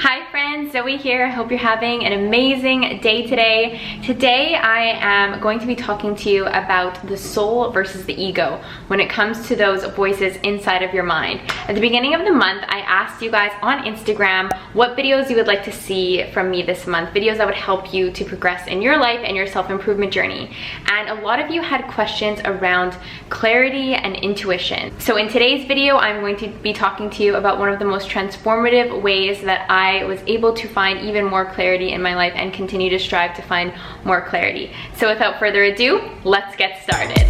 Hi friends, Zoe here. I hope you're having an amazing day today. Today I am going to be talking to you about the soul versus the ego when it comes to those voices inside of your mind. At the beginning of the month, I asked you guys on Instagram what videos you would like to see from me this month, videos that would help you to progress in your life and your self-improvement journey. And a lot of you had questions around clarity and intuition. So in today's video, I'm going to be talking to you about one of the most transformative ways that I was able to find even more clarity in my life and continue to strive to find more clarity. So without further ado, let's get started.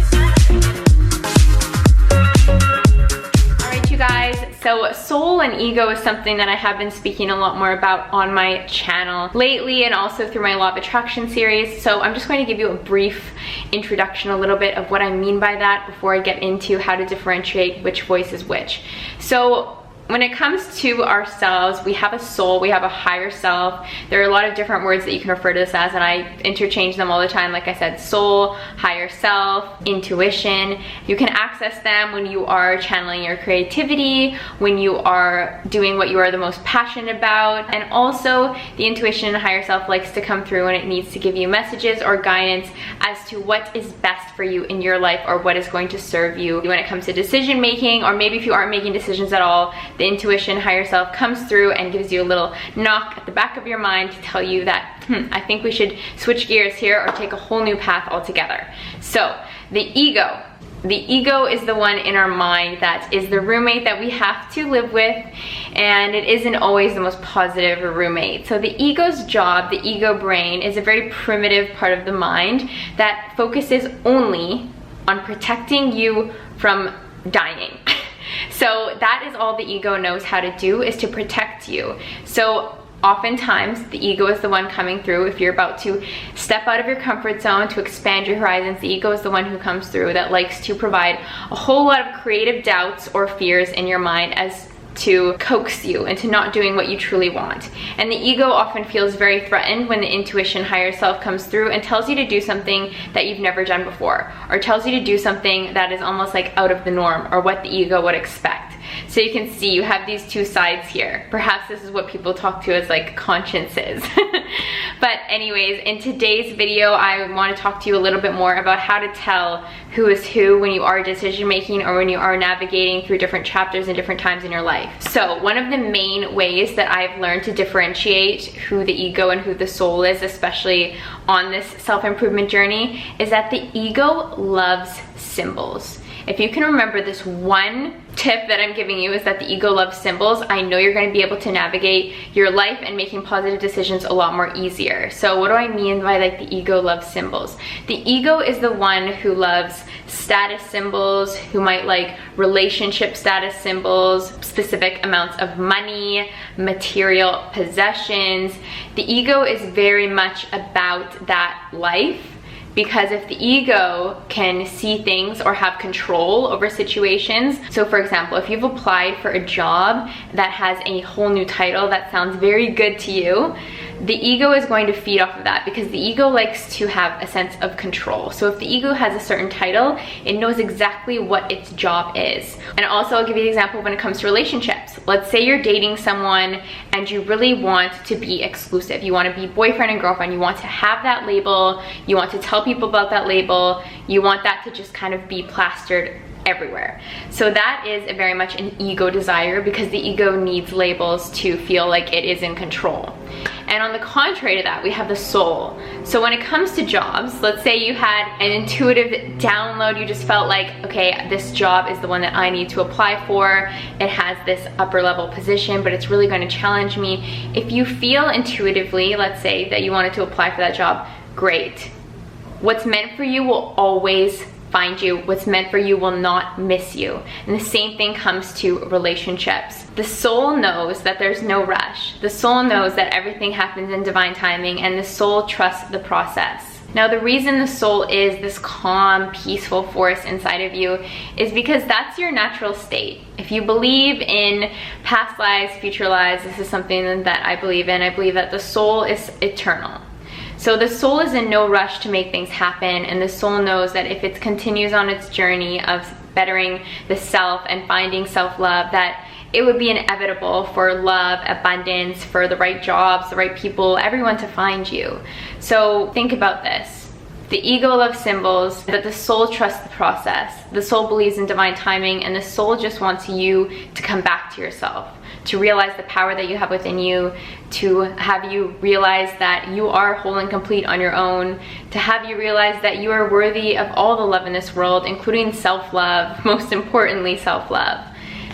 Alright you guys, so soul and ego is something that I have been speaking a lot more about on my channel lately and also through my Law of Attraction series. So I'm just going to give you a brief introduction, a little bit of what I mean by that before I get into how to differentiate which voice is which. So when it comes to ourselves, we have a soul, we have a higher self. There are a lot of different words that you can refer to this as, and I interchange them all the time. Like I said, soul, higher self, intuition. You can access them when you are channeling your creativity, when you are doing what you are the most passionate about, and also the intuition and higher self likes to come through when it needs to give you messages or guidance as to what is best for you in your life or what is going to serve you when it comes to decision making, or maybe if you aren't making decisions at all, the intuition, higher self comes through and gives you a little knock at the back of your mind to tell you that, I think we should switch gears here or take a whole new path altogether. So the ego is the one in our mind that is the roommate that we have to live with, and it isn't always the most positive roommate. So the ego's job, the ego brain, is a very primitive part of the mind that focuses only on protecting you from dying. So that is all the ego knows how to do, is to protect you. So oftentimes the ego is the one coming through. If you're about to step out of your comfort zone to expand your horizons, the ego is the one who comes through that likes to provide a whole lot of creative doubts or fears in your mind as to coax you into not doing what you truly want. And the ego often feels very threatened when the intuition, higher self comes through and tells you to do something that you've never done before, or tells you to do something that is almost like out of the norm or what the ego would expect. So you can see you have these two sides here. Perhaps this is what people talk to as like consciences. But anyways, in today's video, I want to talk to you a little bit more about how to tell who is who when you are decision making or when you are navigating through different chapters and different times in your life. So one of the main ways that I've learned to differentiate who the ego and who the soul is, especially on this self-improvement journey, is that the ego loves symbols. If you can remember this one tip that I'm giving you, is that the ego loves symbols, I know you're going to be able to navigate your life and making positive decisions a lot more easier. So what do I mean by like the ego loves symbols? The ego is the one who loves status symbols, who might like relationship status symbols, specific amounts of money, material possessions. The ego is very much about that life. Because if the ego can see things or have control over situations, so for example, if you've applied for a job that has a whole new title that sounds very good to you, the ego is going to feed off of that because the ego likes to have a sense of control. So if the ego has a certain title, it knows exactly what its job is. And also I'll give you an example when it comes to relationships. Let's say you're dating someone and you really want to be exclusive. You want to be boyfriend and girlfriend. You want to have that label. You want to tell people about that label. You want that to just kind of be plastered everywhere. So that is very much an ego desire because the ego needs labels to feel like it is in control. And on the contrary to that, we have the soul. So when it comes to jobs, let's say you had an intuitive download, you just felt like, okay, this job is the one that I need to apply for. It has this upper level position, but it's really going to challenge me. If you feel intuitively, let's say that you wanted to apply for that job, great. What's meant for you will always find you. What's meant for you will not miss you. And the same thing comes to relationships. The soul knows that there's no rush. The soul knows that everything happens in divine timing, and the soul trusts the process. Now, the reason the soul is this calm, peaceful force inside of you is because that's your natural state. If you believe in past lives, future lives, this is something that I believe in. I believe that the soul is eternal. So the soul is in no rush to make things happen, and the soul knows that if it continues on its journey of bettering the self and finding self-love, that it would be inevitable for love, abundance, for the right jobs, the right people, everyone to find you. So think about this. The ego loves symbols, but the soul trusts the process. The soul believes in divine timing, and the soul just wants you to come back to yourself, to realize the power that you have within you, to have you realize that you are whole and complete on your own, to have you realize that you are worthy of all the love in this world, including self-love, most importantly, self-love.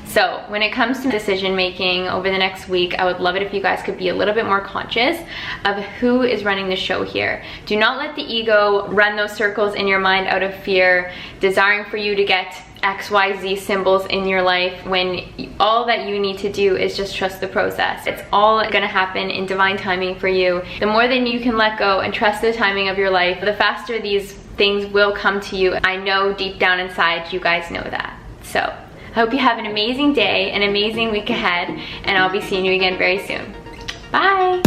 So when it comes to decision making over the next week, I would love it if you guys could be a little bit more conscious of who is running the show here. Do not let the ego run those circles in your mind out of fear, desiring for you to get XYZ symbols in your life, when all that you need to do is just trust the process. It's all gonna happen in divine timing for you. The more that you can let go and trust the timing of your life, the faster these things will come to you. I know deep down inside you guys know that. So I hope you have an amazing day, an amazing week ahead, and I'll be seeing you again very soon. Bye.